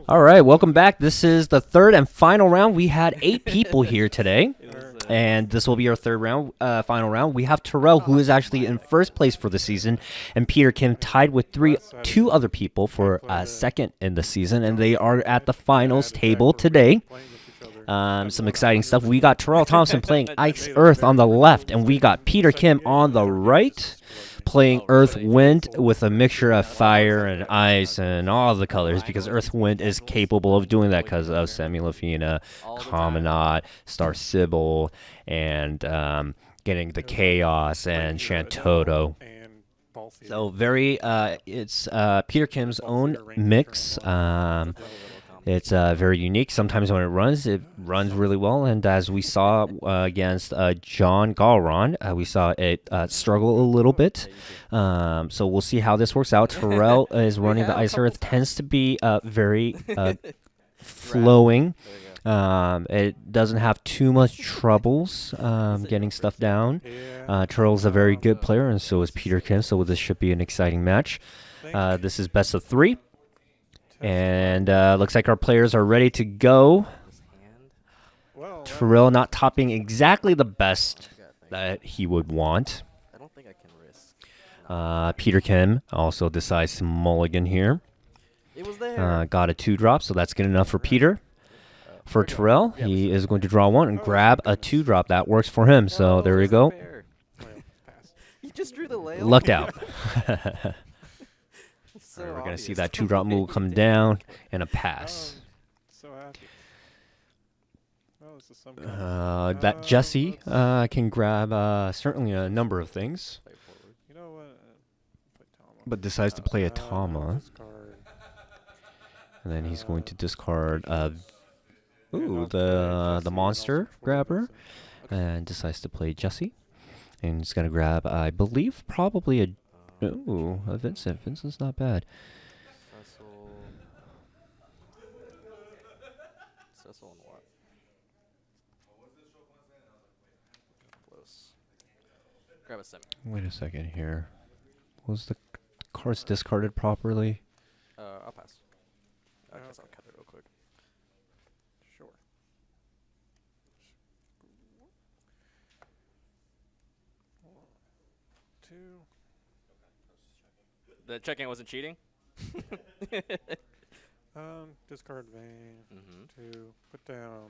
All right, welcome back. This is the third and final round. We had 8 people here today, and this will be our third round, final round. We have Terell, who is actually in first place for the season, and Peter Kim tied with two other people for second in the season, and they are at the finals table today. Some exciting stuff. We got Terrell Thompson playing Ice Earth on the left, and we got Peter Kim on the right playing Earth Wind with a mixture of fire and ice and all the colors, because Earth Wind is capable of doing that because of Semilafina, Commandant, Star Sybil, and getting the Chaos and Shantoto. So it's Peter Kim's own mix. It's very unique. Sometimes when it runs really well. And as we saw against John Galron, we saw it struggle a little bit. So we'll see how this works out. Terell is running the Ice Earth. Tends to be very flowing. It doesn't have too much troubles getting stuff down. Terrell's a very good player, and so is Peter Kim. So this should be an exciting match. This is best of 3. And looks like our players are ready to go. Terell not topping exactly the best that he would want. I don't think I can risk. Peter Kim also decides to mulligan here. It was there. Got a 2-drop, so that's good enough for Peter. For Terell, he is going to draw 1 and grab a 2-drop. That works for him, so there we go. He just drew the layout. Lucked out. So we're going to see that 2-drop move come down and a pass. So happy. Oh, this is some That Jesse can grab certainly a number of things, You know what? but decides to play a Tama. And then he's going to discard the monster grabber, and decides to play Jesse. And he's going to grab, I believe, probably a Vincent. Vincent's not bad. Cecil and what? Close. Grab a 7. Wait a second here. Was the cards discarded properly? I'll pass. I guess I'll cut it real quick. Sure. 1, 2. The check-in wasn't cheating? Discard vein. 2. Put down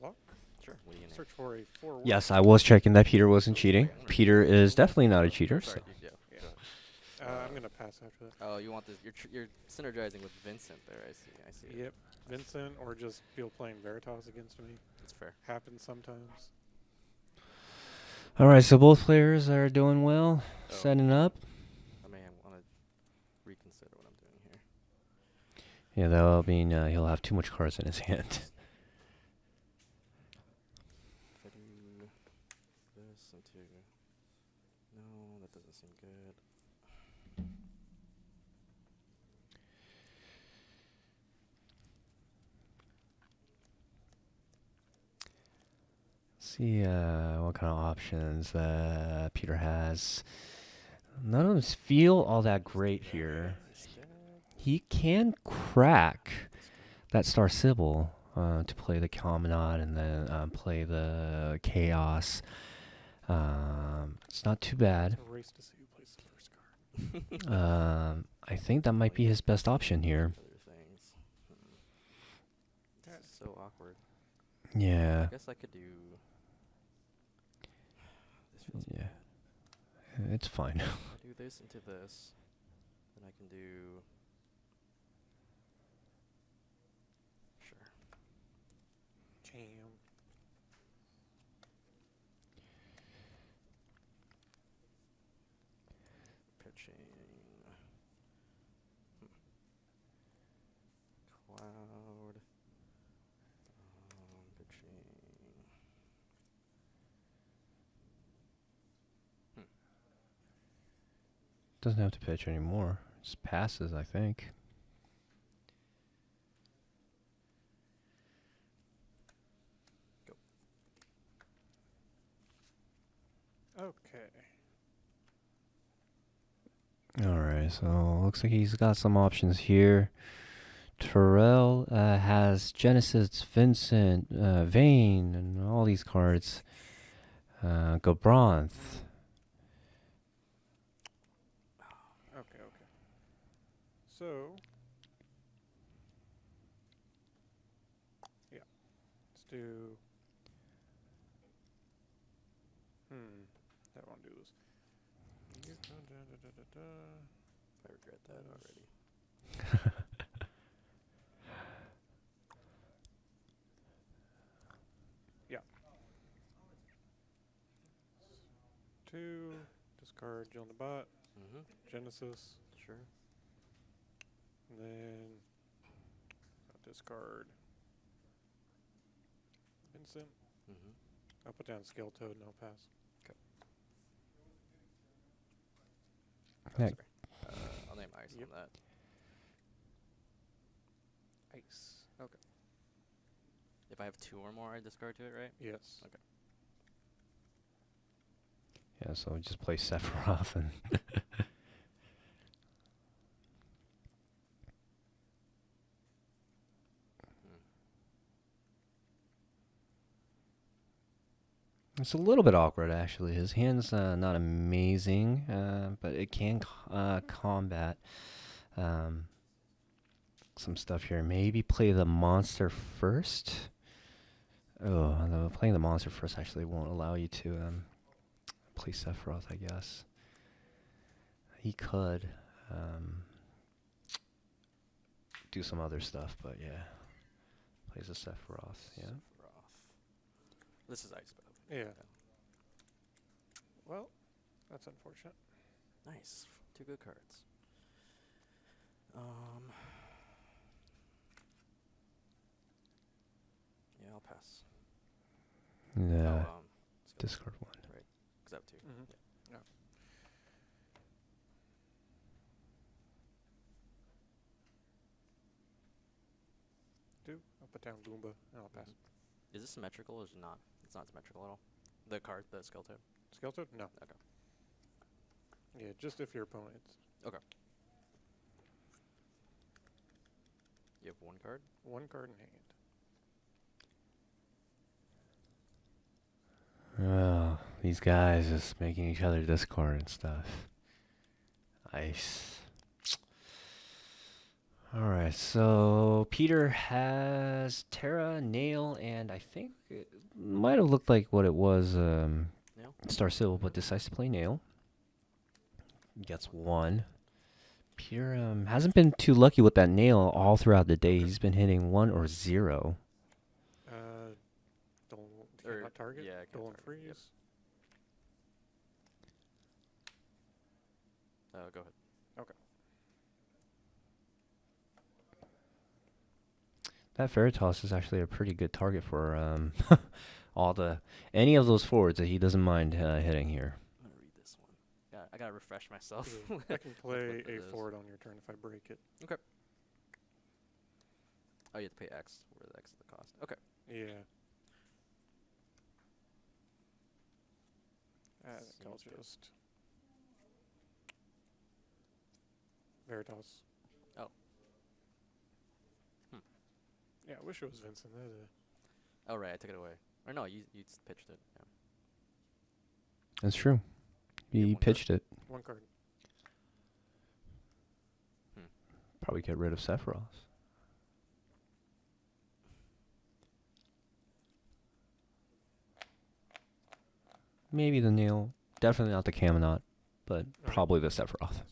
lock. Sure. What are you gonna Search for a 4. Yes, I was checking that Peter wasn't cheating. Peter is definitely not a cheater. So. Sorry, yeah. I'm gonna pass after that. Oh, you want this? You're synergizing with Vincent there. I see. Yep. Vincent or just Field playing Veritas against me. That's fair. Happens sometimes. All right, so both players are doing well, setting up. I may want to reconsider what I'm doing here. Yeah, that'll mean he'll have too much cards in his hand. If I do this into... No, that doesn't seem good. See what kind of options Peter has. None of them feel all that great here. He can crack that Star Sybil to play the Commandant and then play the Chaos. It's not too bad. It's a race to see who plays the first card. I think that might be his best option here. Other things. That's so awkward. Yeah. I guess I could do... This feels Yeah. It's fine. do this into this. Then I can do... Sure. Jam. Pitching. Cloud. Pitching. Doesn't have to pitch anymore. Just passes, I think. Okay. Alright, so looks like he's got some options here. Terell has Genesis, Vincent, Vayne, and all these cards. Gobranth. Okay, okay. So, yeah, let's do. That won't do this. I regret that already. Yeah. 2, discard Jill the Bot, Mm-hmm. Genesis, Sure. and then I'll discard Vincent. Mm-hmm. I'll put down Scale Toad and I'll pass. Oh, Heck. sorry. I'll name ice Yep. on that. Ice. Okay. If I have 2 or more, I discard to it, right? Yes. Okay. Yeah, so we just play Sephiroth and it's a little bit awkward actually. His hand's not amazing, but it can combat some stuff here. Maybe play the monster first. Oh, playing the monster first actually won't allow you to play Sephiroth, I guess. He could do some other stuff, but yeah. Plays a Sephiroth, yeah. Sephiroth. This is ice, by the way. Yeah. Well, that's unfortunate. Nice. 2 good cards. Yeah, I'll pass. Yeah. Oh, Discard one. Right. Because I have 2. Mm-hmm. Yeah. Yeah. 2, I'll put down Goomba and I'll pass. Is this symmetrical or is it not? It's not symmetrical at all. The card, the Skeleton. Scale Toad? No. Okay. Yeah, just if your opponent's Okay. You have 1 card? 1 card in hand. Oh, these guys just making each other discard and stuff. Ice. Alright, so Peter has Terra, Nail, and I think it might have looked like what it was Nail? Star Silver, but decides to play Nail. Gets 1. Peter hasn't been too lucky with that Nail all throughout the day. He's been hitting 1 or 0. Cannot target? Yeah, can't Dolan target, freeze? yep. Go ahead. Okay. That Veritas is actually a pretty good target for any of those forwards that he doesn't mind hitting here. I'm going to read this one. Yeah, I got to refresh myself. Yeah, I can play that a is. forward on your turn if I break it. Okay. Oh, you have to pay X, where the X is the cost. Okay. Yeah. I think I'll Seems good. just Veritas. Oh. Yeah, I wish it was Vincent. Oh, right, I took it away. Or no, you pitched it. Yeah. That's true. You have He 1 card? pitched it. 1 card. Probably get rid of Sephiroth. Maybe the Nail. Definitely not the Caminot, but probably the Sephiroth.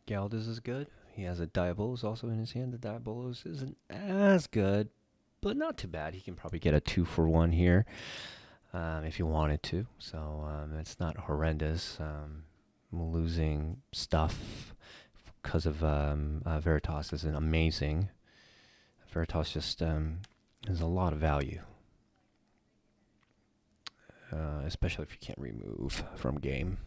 Galdas is good. He has a Diabolos also in his hand. The Diabolos isn't as good, but not too bad. He can probably get a 2-for-1 here if he wanted to. So it's not horrendous. Losing stuff because of Veritas isn't amazing. Veritas just has a lot of value, especially if you can't remove from game.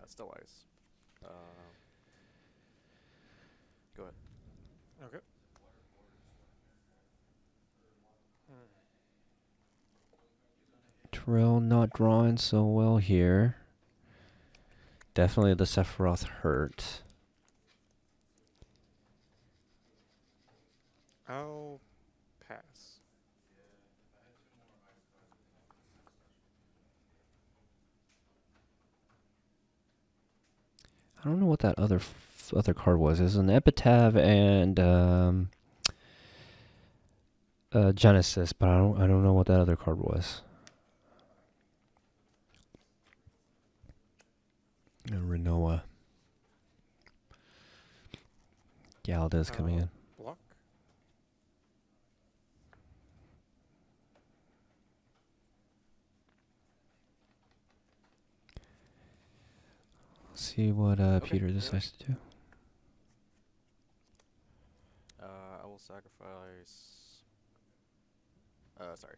Still ice. Go ahead. Okay. Hmm. Terell not drawing so well here. Definitely the Sephiroth hurt. I'll pass. I don't know what that other card was. It was an Epitaph and Genesis, but I don't know what that other card was. Renoa. Galda's coming in. Block. See what Peter yeah. decides to do. I will sacrifice. Sorry.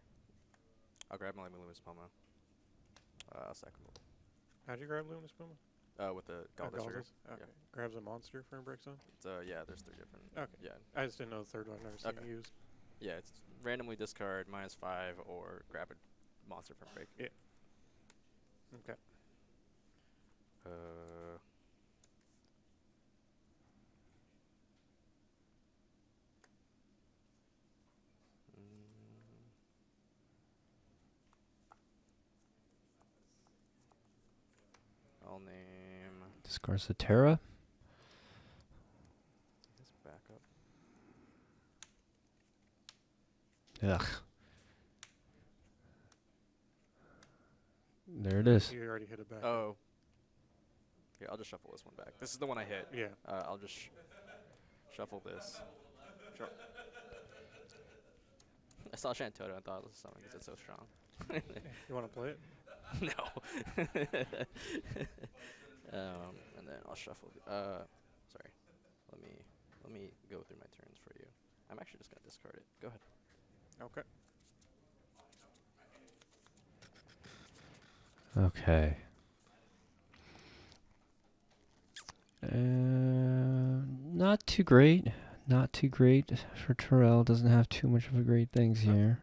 I'll grab my Luminous Poma. I'll sacrifice How'd you grab Luminous Puma? with the Galdas trigger. Okay. Yeah. Grabs a monster for a break zone? It's yeah, there's 3 different. Okay. Yeah. I just didn't know the third one. I've never seen Okay. it used. Yeah, it's randomly discard -5 or grab a monster from break. Yeah. Okay. I'll name Discards the Terra. his backup. Ugh. There it is. You already hit it back. Oh. Here, I'll just shuffle this one back. This is the one I hit. Yeah. I'll just shuffle this. Sure. I saw Shantoto and thought it was something because it's so strong. You want to play it? No. And then I'll shuffle. Sorry. Let me go through my turns for you. I'm actually just gonna discard it. Go ahead. Okay. Okay. Not too great. Not too great for Terell. Doesn't have too much of a great things here.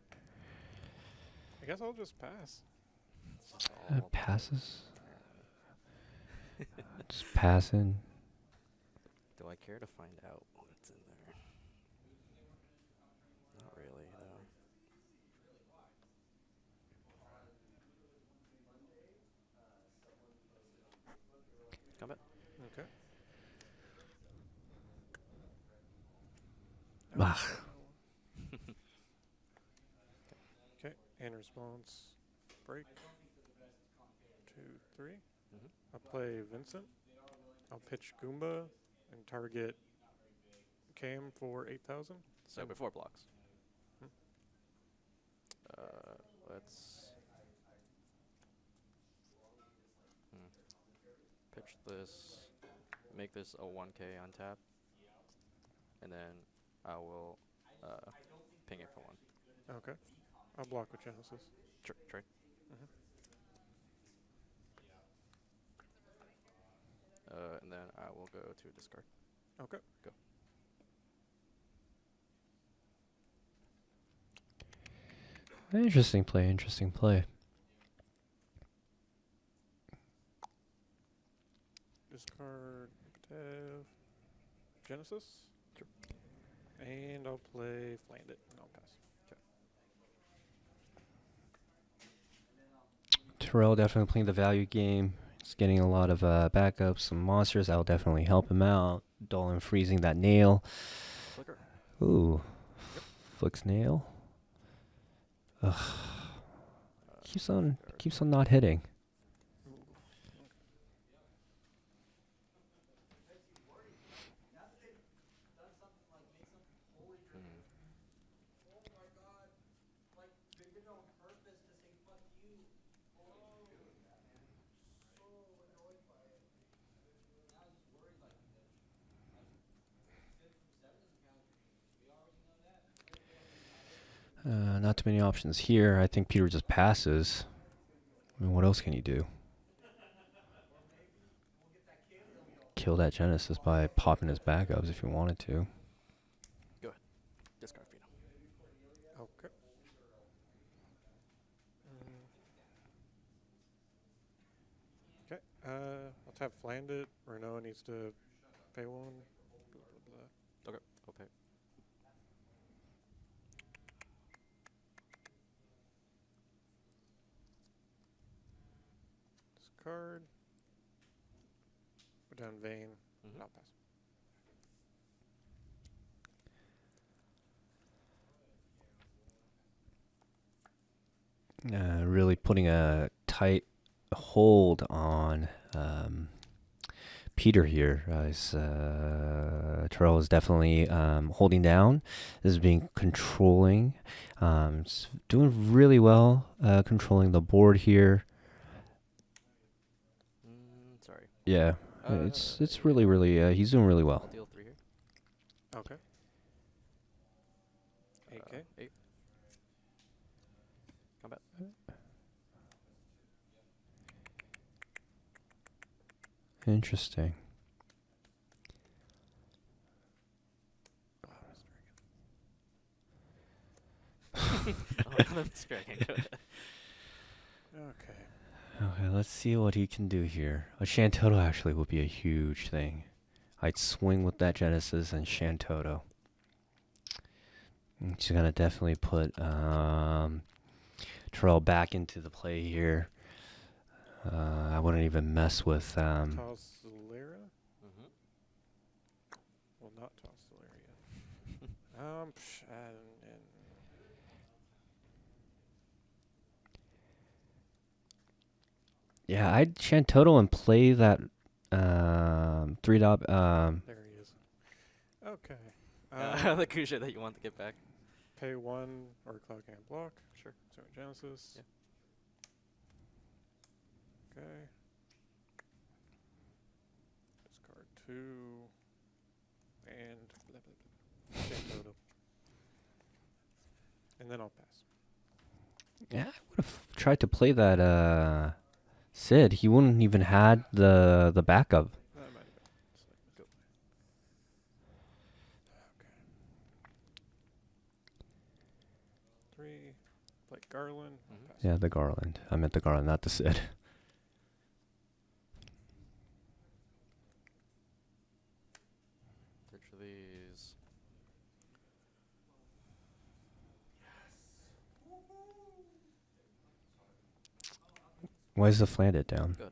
I guess I'll just pass. Passes. Just passing. Do I care to find out what's in there? Not really, though. Combat. Okay. Ugh. Okay. And response. Break. 2, 3. Mhm. I'll play Vincent. I'll pitch Goomba and target Cam for 8,000. So before blocks. Hmm. Let's pitch this. Make this a 1K on tap, and then I will ping it for 1. Okay. I'll block with Genesis. Trade. Mhm. And then I will go to discard. Okay. Go. Interesting play. Interesting play. Discard Epitaph. Genesis. Sure. And I'll play Fland it, and I'll pass. Terell definitely playing the value game. He's getting a lot of backups, some monsters. That'll definitely help him out. Dolan freezing that nail. Flicker. Ooh. Flicks nail. Ugh. Keeps on not hitting. Not too many options here. I think Peter just passes. I mean, what else can he do? Kill that Genesis by popping his backups if he wanted to. Okay. Okay. I'll tap Fland it. Renault needs to pay one. Blah, blah, blah. Okay, I'll pay. Discard. Put down Vane. Mhm. I'll pass. Really putting a tight hold on Peter here. Terell is definitely holding down. Is being controlling. Doing really well controlling the board here. Sorry. Yeah, it's really he's doing really I'll well. deal 3 here. Okay. 8K. 8. Combat. Interesting. Oh, Mr. Dragon. Oh, I'm scratching. Go ahead. Okay. Okay, let's see what he can do here. A Shantoto actually would be a huge thing. I'd swing with that Genesis and Shantoto. She's gonna definitely put Terell back into the play here. I wouldn't even mess with Toss Lyra? Mhm. Well, not toss Lyra. And yeah, I'd Shantoto and play that 3-dot. there he is. Okay. The Kusha that you want to get back. Pay one or Cloud can't block. Sure. So Genesis. Yeah. Okay. Discard 2. And blah, blah, blah. Shantoto. And then I'll pass. Yeah, I would have tried to play that Sid. He wouldn't even had the backup. That might have been slightly Go. Okay. 3. Play Garland. I'll Mhm. pass. Yeah, the Garland. I meant the Garland, not the Sid. Search for these. Why is the flanded down? Good.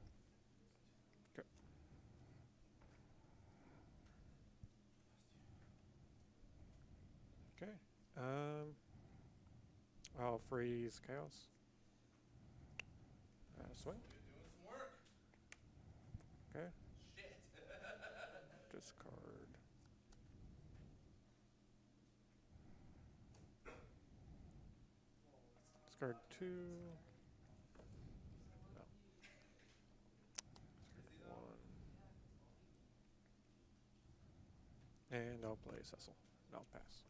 Okay. I'll freeze Chaos. Swing. Okay. Discard. Discard 2. No. Discard 1. And I'll play Cecil. And I'll pass.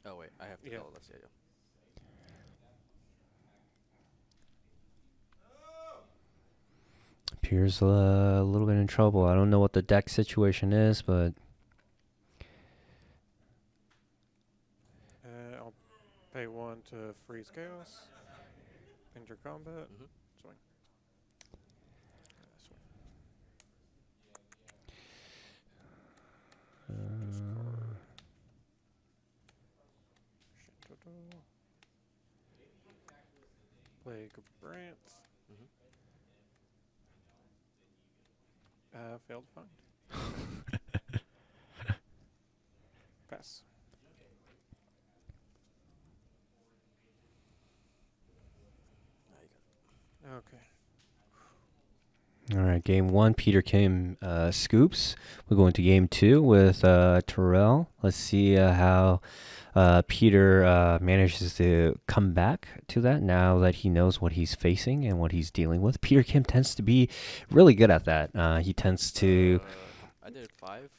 Oh wait, I have to Yeah. call this. Yeah. Pierre's a little bit in trouble. I don't know what the deck situation is, but I'll pay 1 to freeze Chaos. Enter combat. Mhm. Swing. Swing. Shantoto. Play Grant. Mhm. Failed to find. Pass. Okay. all right. Game 1, Peter Kim scoops. We're going to game 2 with Terell. Let's see how Peter manages to come back to that now that he knows what he's facing and what he's dealing with. Peter Kim tends to be really good at that. He tends to. I did 5.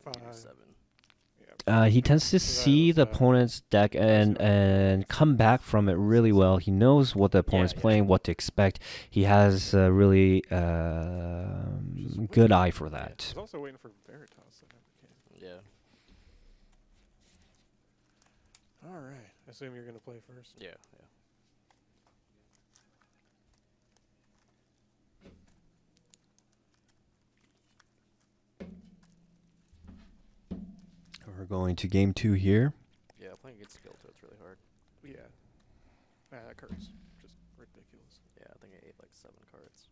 5. 7. Yeah, He tends to So that see was, the opponent's deck and come back from it really well. He knows what the opponent's yeah. playing, what to expect. He has a really Just good waiting. eye for I that. was also waiting for Veritas to have the game. Yeah. All right. I assume you're going to play first. Yeah. We're going to game 2 here. Yeah, playing against skill too, it's really hard. Yeah. That card's just ridiculous. Yeah, I think I ate like 7 cards.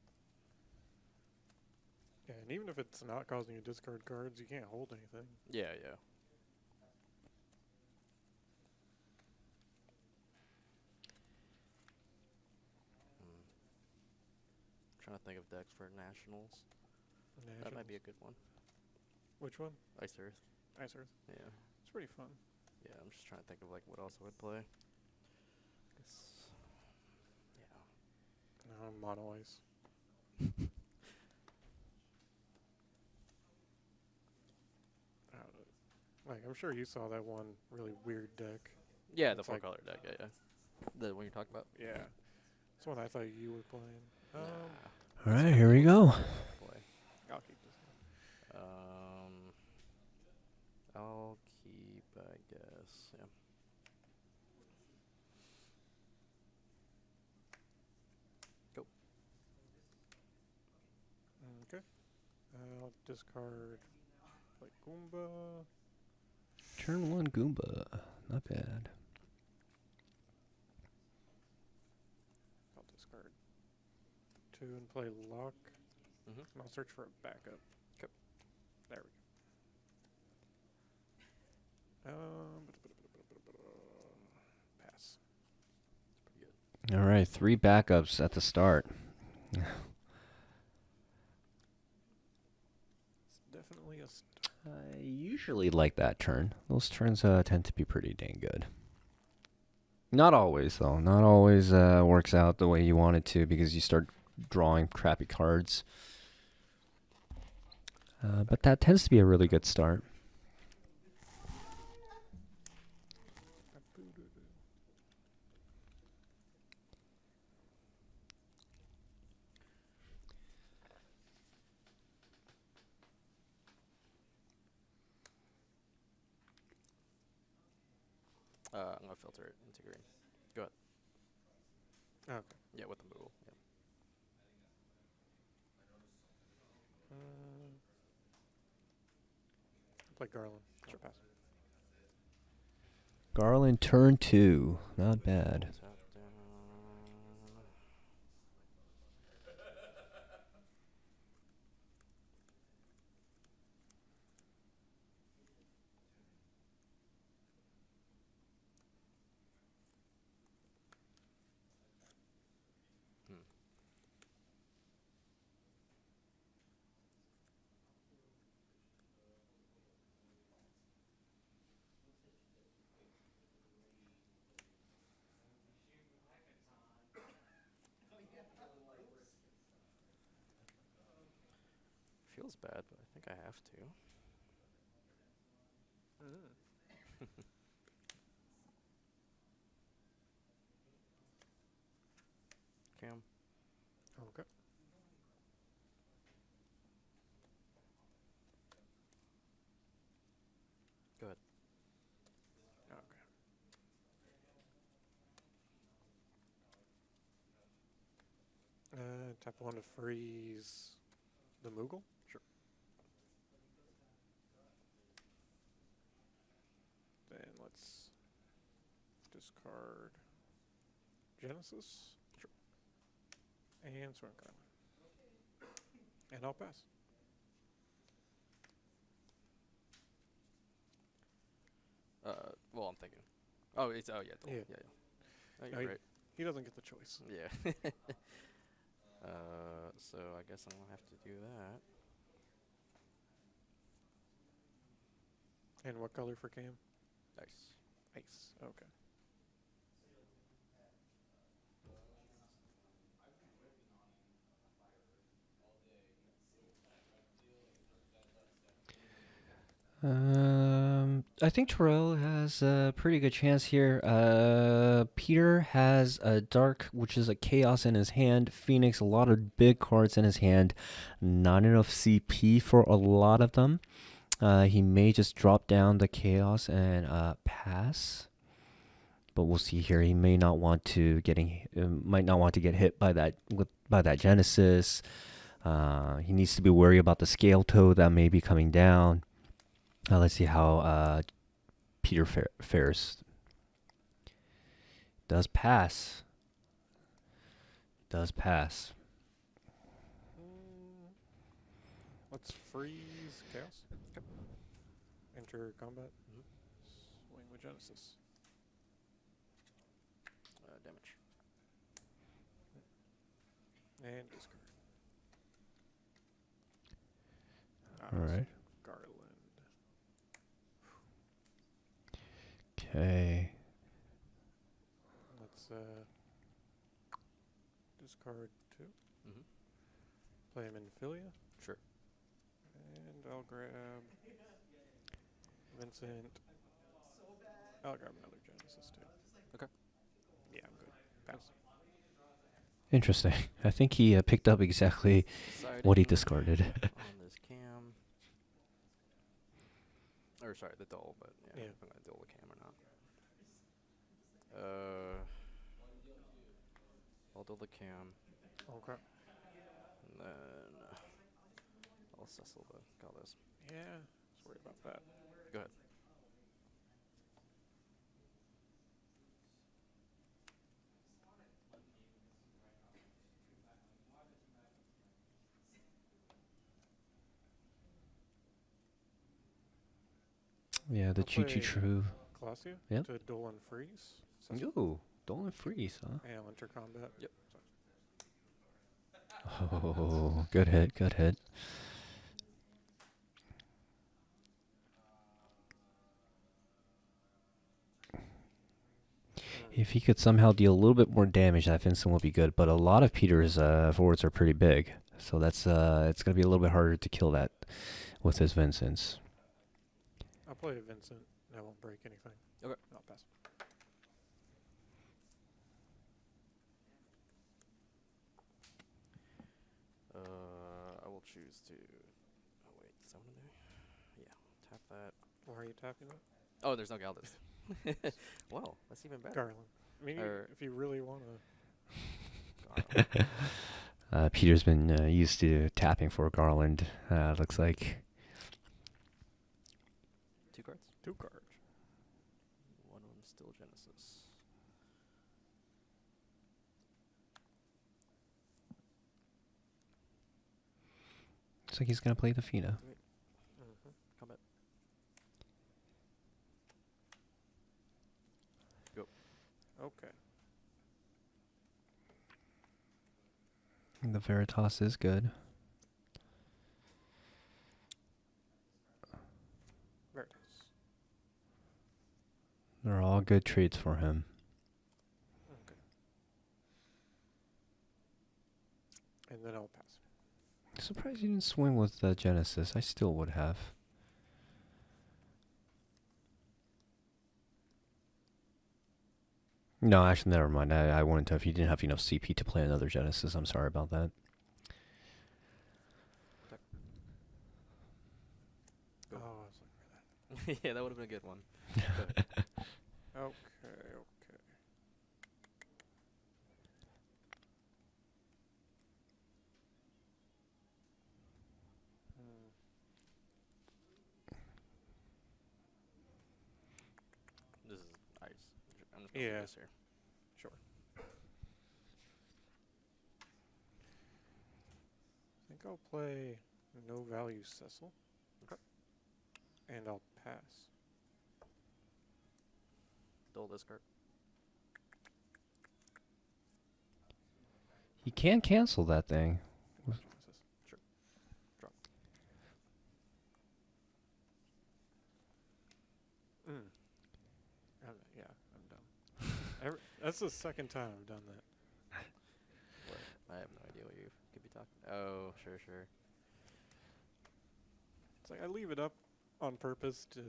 Yeah, and even if it's not causing you to discard cards, you can't hold anything. Yeah. Hmm. Trying to think of decks for nationals. That might be a good one. Which one? Ice Earth. Ice Earth. Yeah. It's pretty fun. Yeah, I'm just trying to think of like what else I would play. Guess. Yeah. No, Mono Ice. I don't know. Like, I'm sure you saw that one really weird deck. Yeah, the It's like- 4-color deck. Yeah. The one you're talking about. Yeah. It's one I thought you were playing. Nah. All right, here we go. Play. I'll keep this one. I'll keep, I guess. Yeah. Go. Okay. I'll discard like Goomba. Turn 1 Goomba. Not bad. I'll discard 2 and play Lock. Mhm. And I'll search for a backup. Okay. There we go. Pass. It's pretty good. All right, 3 backups at the start. It's definitely a start. I usually like that turn. Those turns tend to be pretty dang good. Not always, though. Not always works out the way you want it to because you start drawing crappy cards. But that tends to be a really good start. I'm gonna filter it into green. Go ahead. Okay. Yeah, with the Moogle. Yeah. Play Garland. Sure. Pass. Garland turn 2. Not bad. Tap down. Feels bad, but I think I have to. Cam. Okay. Go ahead. Okay. Tap 1 to freeze the Moogle. Sure. Then let's discard Genesis. Sure. And Swing Garland. And I'll pass. Well, I'm thinking. Oh, it's yeah. Yeah. Yeah. Oh, No, you're right. He doesn't get the choice. Yeah. So I guess I'm gonna have to do that. And what color for Cam? Nice. Ice. Okay. I think Terell has a pretty good chance here. Peter has a Dark, which is a Chaos in his hand. Phoenix, a lot of big cards in his hand. Not enough CP for a lot of them. He may just drop down the Chaos and pass. But we'll see here. He may not want to might not want to get hit by that Genesis. He needs to be worried about the Scale Toe that may be coming down. Let's see how Peter fares. Does pass. Does pass. Let's freeze Chaos. Yep. Enter combat. Swing with Genesis. Damage. And discard. All right. Garland. Okay. Let's discard 2. Mm-hmm. Play him in Philia. Sure. And I'll grab Vincent. I'll grab another Genesis too. Okay. Yeah, I'm good. Pass. Interesting. I think he picked up exactly what he discarded. On this cam. Or sorry, the dull, but yeah, Yeah. if I'm gonna dull the cam or not. I'll dull the cam, Okay. and then I'll Cecil the Goddess. Yeah, let's worry about that. Go ahead. Yeah, the I'll Choo play Choo True. Colossia Yep. to duel and freeze. Cecil. Ooh, Dolan Freeze, huh? And I'll enter combat. Yep. Oh, good hit, good hit. If he could somehow deal a little bit more damage, that Vincent would be good. But a lot of Peter's forwards are pretty big, so that's it's gonna be a little bit harder to kill that with his Vincents. I'll play Vincent. And I won't break anything. Okay. I'll pass. I will choose to. Oh wait, is that one in there? Yeah. Tap that. Why are you tapping that? Oh, there's no Galdas. Well, that's even better. Garland. I mean, Or- if you really want to. Peter's been used to tapping for Garland. Looks like 2 cards. 2 cards. One of them still Genesis. looks like he's gonna play the Fina. Mm-hmm. Combat. Okay. The Veritas is good. Veritas. They're all good trades for him. Okay. And then I'll pass. Surprised you didn't swing with the Genesis. I still would have. No, actually, never mind. I wouldn't have. He didn't have enough CP to play another Genesis. I'm sorry about that. Oh, Go. I was looking for that. Yeah, that would have been a good one. Okay. This is ice. I'm just gonna Yeah. leave this here. Sure. I think I'll play no value Cecil. Okay. And I'll pass. Dull this card. He can cancel that thing. Genesis. Sure. Drop. Yeah, I'm done. That's the second time I've done that. What? I have no idea what you could be talking. Oh, sure. It's like I leave it up on purpose to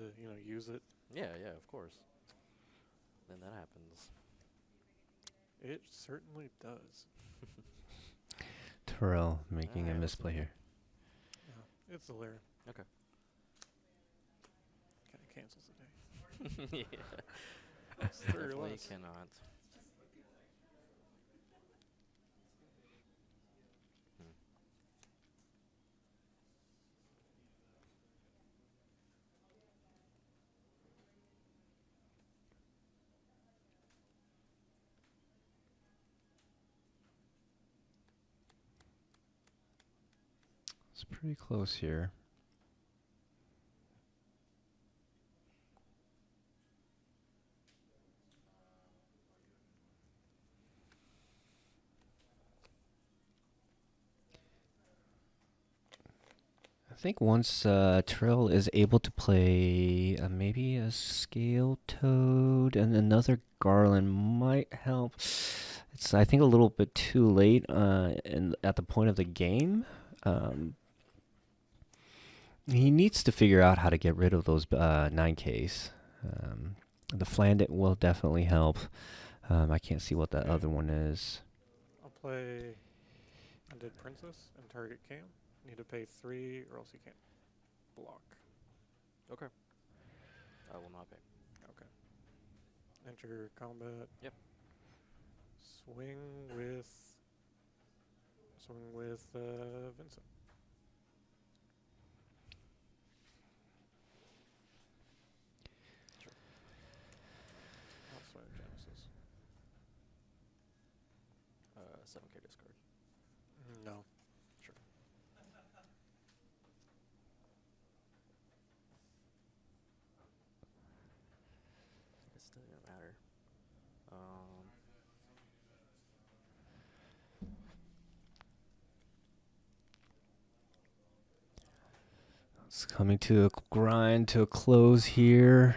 use it. Yeah, of course. Then that happens. It certainly does. Terell making a Alright, misplay here. It's a lair. Okay. Kind of cancels the day. Yeah. It's 3 or Definitely less. cannot. Hmm. It's pretty close here. I think once Terell is able to play maybe a scale toad and another garland might help. It's I think a little bit too late at the point of the game. He needs to figure out how to get rid of those 9Ks. The Flandit will definitely help. I can't see what that other one is. I'll play Undead Princess and target Cam. Need to pay 3 or else you can't block. Okay. I will not pay. Okay. Enter combat. Yep. Swing with Vincent. Sure. I'll swing Genesis. 7k discard. No. Sure. It still doesn't matter. It's coming to a grind, to a close here.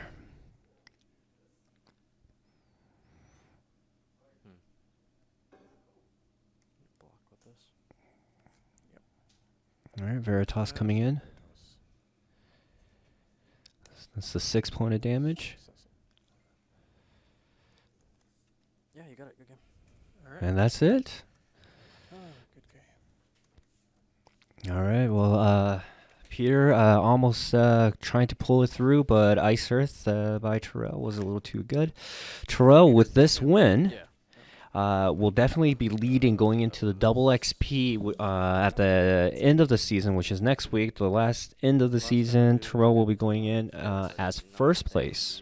Block with this. All right, Veritas coming in. That's the 6 point of damage. Yeah, you got it. Good game. All right. And that's it. Good game. All right, well, Peter almost trying to pull it through, but Ice Earth by Terell was a little too good. Terell, with this win, will definitely be leading going into the double XP at the end of the season, which is next week, the last end of the season. Terell will be going in as first place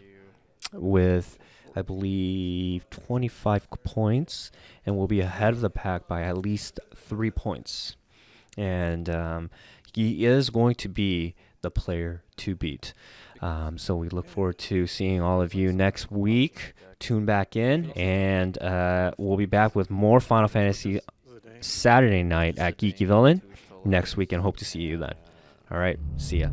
with, I believe, 25 points, and will be ahead of the pack by at least 3 points. And he is going to be the player to beat. So we look forward to seeing all of you next week. Tune back in, and we'll be back with more Final Fantasy Saturday night at Geeky Villain next week, and hope to see you then. All right, see ya.